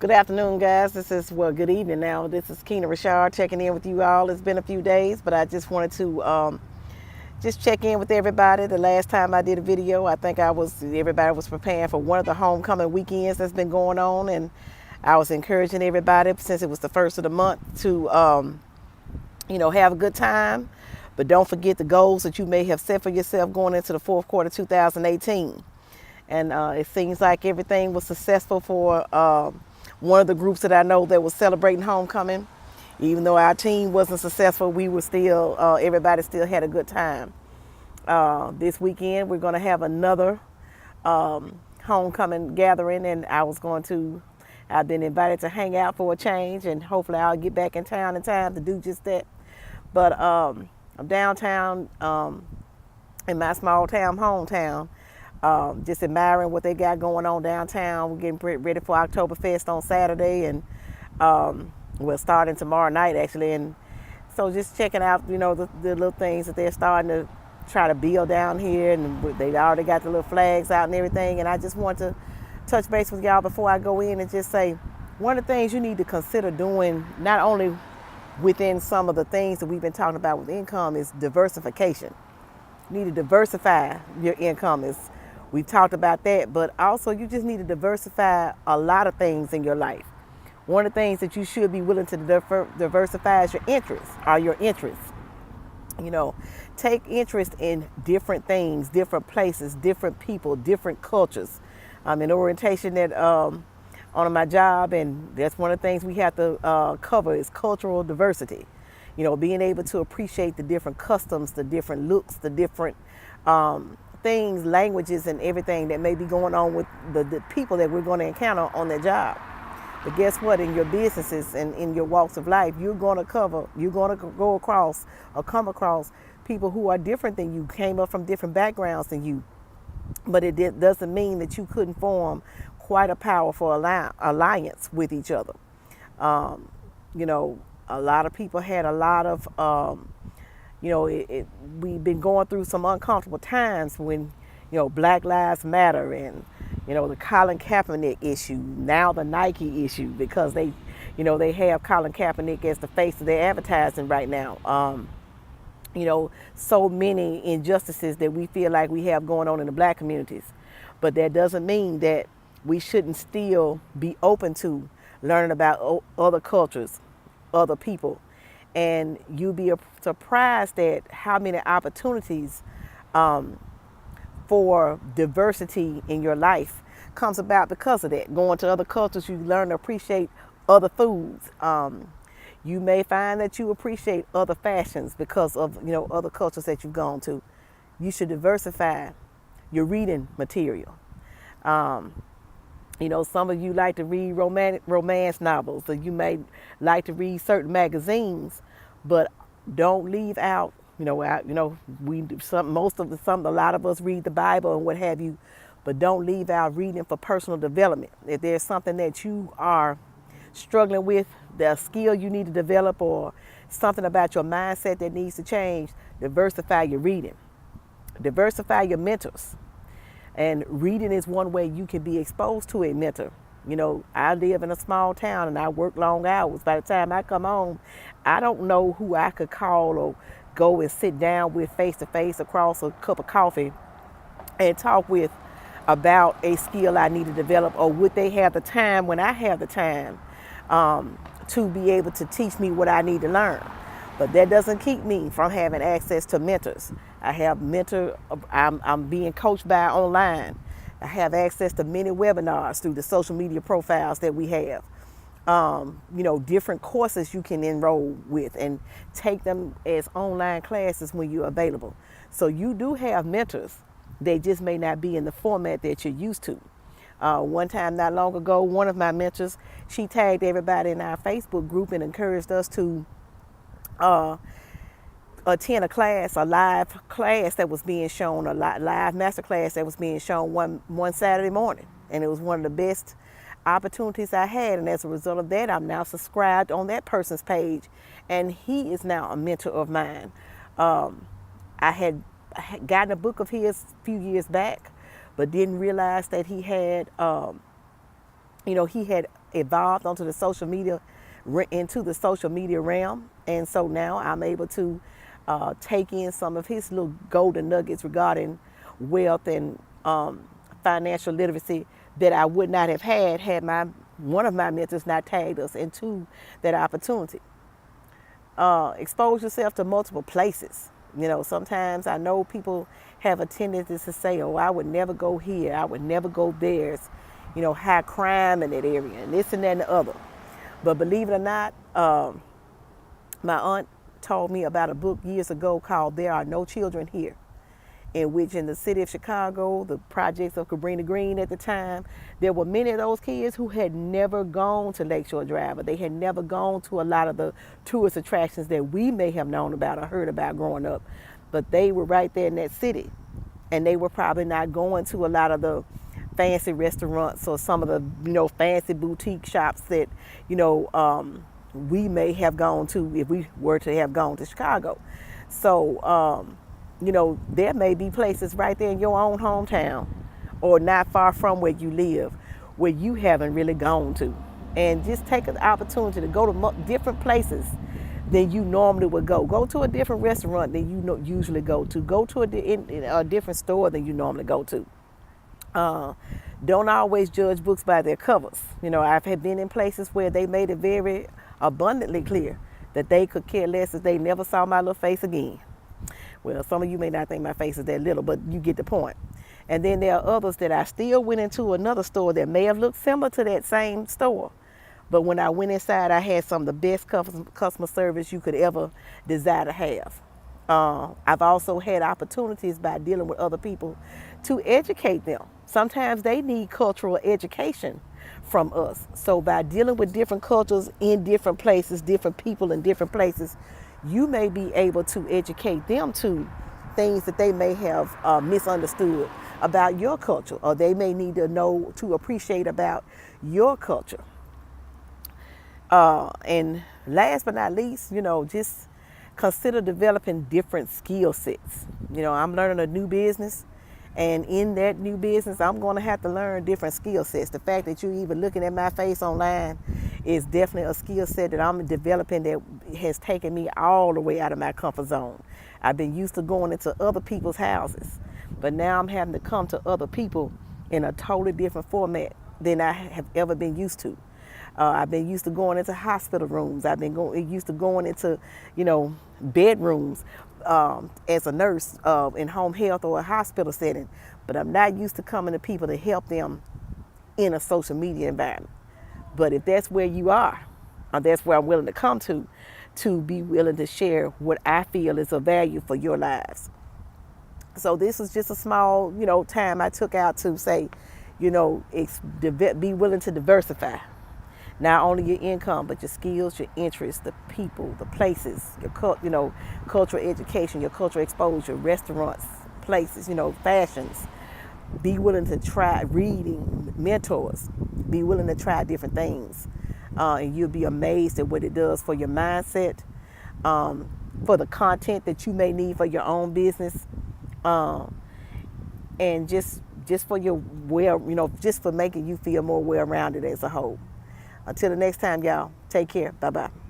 Good afternoon, guys. Good evening now. This is Keena Rashard checking in with you all. It's been a few days, but I just wanted to just check in with everybody. The last time I did a video, I think everybody was preparing for one of the homecoming weekends that's been going on, and I was encouraging everybody since it was the first of the month to, have a good time, but don't forget the goals that you may have set for yourself going into the fourth quarter 2018. And it seems like everything was successful for one of the groups that I know that was celebrating homecoming. Even though our team wasn't successful, we were still, everybody still had a good time. This weekend, we're going to have another homecoming gathering, and I've been invited to hang out for a change, and hopefully I'll get back in town in time to do just that. But I'm downtown in my small town, hometown, just admiring what they got going on downtown. We're getting ready for Oktoberfest on Saturday, and we're starting tomorrow night actually. And so just checking out, the little things that they're starting to try to build down here, and they already got the little flags out and everything. And I just want to touch base with y'all before I go in and just say, one of the things you need to consider doing, not only within some of the things that we've been talking about with income, is diversification. You need to diversify your income. We've talked about that, but also you just need to diversify a lot of things in your life. One of the things that you should be willing to diversify is your interests. Take interest in different things, different places, different people, different cultures. I'm in orientation on my job, and that's one of the things we have to cover is cultural diversity. Being able to appreciate the different customs, the different looks, the different things, languages, and everything that may be going on with the people that we're going to encounter on their job. But guess what? In your businesses and in your walks of life, you're going to go across or come across people who are different than you, came up from different backgrounds than you. But it doesn't mean that you couldn't form quite a powerful alliance with each other. A lot of people had a lot of we've been going through some uncomfortable times when, Black Lives Matter and, the Colin Kaepernick issue, now the Nike issue, because they have Colin Kaepernick as the face of their advertising right now. So many injustices that we feel like we have going on in the black communities. But that doesn't mean that we shouldn't still be open to learning about other cultures, other people. And you'll be surprised at how many opportunities for diversity in your life comes about because of that. Going to other cultures, you learn to appreciate other foods. You may find that you appreciate other fashions because of other cultures that you've gone to. You should diversify your reading material. Some of you like to read romance novels, or you may like to read certain magazines, but don't leave out. A lot of us read the Bible and what have you, but don't leave out reading for personal development. If there's something that you are struggling with, the skill you need to develop, or something about your mindset that needs to change, diversify your reading. Diversify your mentors. And reading is one way you can be exposed to a mentor. I live in a small town and I work long hours. By the time I come home, I don't know who I could call or go and sit down with face to face across a cup of coffee and talk with about a skill I need to develop, or would they have the time when I have the time to be able to teach me what I need to learn. But that doesn't keep me from having access to mentors. I'm being coached by online. I have access to many webinars through the social media profiles that we have. Different courses you can enroll with and take them as online classes when you're available. So you do have mentors. They just may not be in the format that you're used to. One time not long ago, one of my mentors, she tagged everybody in our Facebook group and encouraged us to attend a live class that was being shown, a live master class that was being shown one Saturday morning. And it was one of the best opportunities I had. And as a result of that, I'm now subscribed on that person's page. And he is now a mentor of mine. I had gotten a book of his a few years back, but didn't realize that he had, he had evolved into the social media realm, and so now I'm able to take in some of his little golden nuggets regarding wealth and financial literacy that I would not have had my one of my mentors not tagged us into that opportunity. Expose yourself to multiple places. Sometimes I know people have a tendency to say, "Oh, I would never go here. I would never go there. It's, high crime in that area, and this and that and the other." But believe it or not, my aunt told me about a book years ago called "There Are No Children Here," in which in the city of Chicago, the projects of Cabrini Green at the time, there were many of those kids who had never gone to Lakeshore Drive, or they had never gone to a lot of the tourist attractions that we may have known about or heard about growing up. But they were right there in that city, and they were probably not going to a lot of the fancy restaurants or some of the fancy boutique shops that we may have gone to if we were to have gone to Chicago. So there may be places right there in your own hometown or not far from where you live where you haven't really gone to. And just take an opportunity to go to different places than you normally would go. Go to a different restaurant than you usually go to. Go to a different store than you normally go to. Don't always judge books by their covers. I've been in places where they made it very abundantly clear that they could care less if they never saw my little face again. Well, some of you may not think my face is that little, but you get the point. And then there are others that I still went into another store that may have looked similar to that same store. But when I went inside, I had some of the best customer service you could ever desire to have. I've also had opportunities by dealing with other people to educate them. Sometimes they need cultural education from us. So by dealing with different cultures in different places, different people in different places, you may be able to educate them to things that they may have misunderstood about your culture, or they may need to know to appreciate about your culture. And last but not least, just consider developing different skill sets. I'm learning a new business, and in that new business, I'm going to have to learn different skill sets. The fact that you're even looking at my face online is definitely a skill set that I'm developing that has taken me all the way out of my comfort zone. I've been used to going into other people's houses, but now I'm having to come to other people in a totally different format than I have ever been used to. I've been used to going into hospital rooms. I've been used to going into, bedrooms as a nurse in home health or a hospital setting. But I'm not used to coming to people to help them in a social media environment. But if that's where you are, or that's where I'm willing to come to be willing to share what I feel is of value for your lives. So this is just a small, time I took out to say, be willing to diversify. Not only your income, but your skills, your interests, the people, the places, your cultural education, your cultural exposure, restaurants, places, fashions. Be willing to try reading, mentors. Be willing to try different things. And you'll be amazed at what it does for your mindset, for the content that you may need for your own business, and just for your just for making you feel more well-rounded as a whole. Until the next time, y'all, take care. Bye-bye.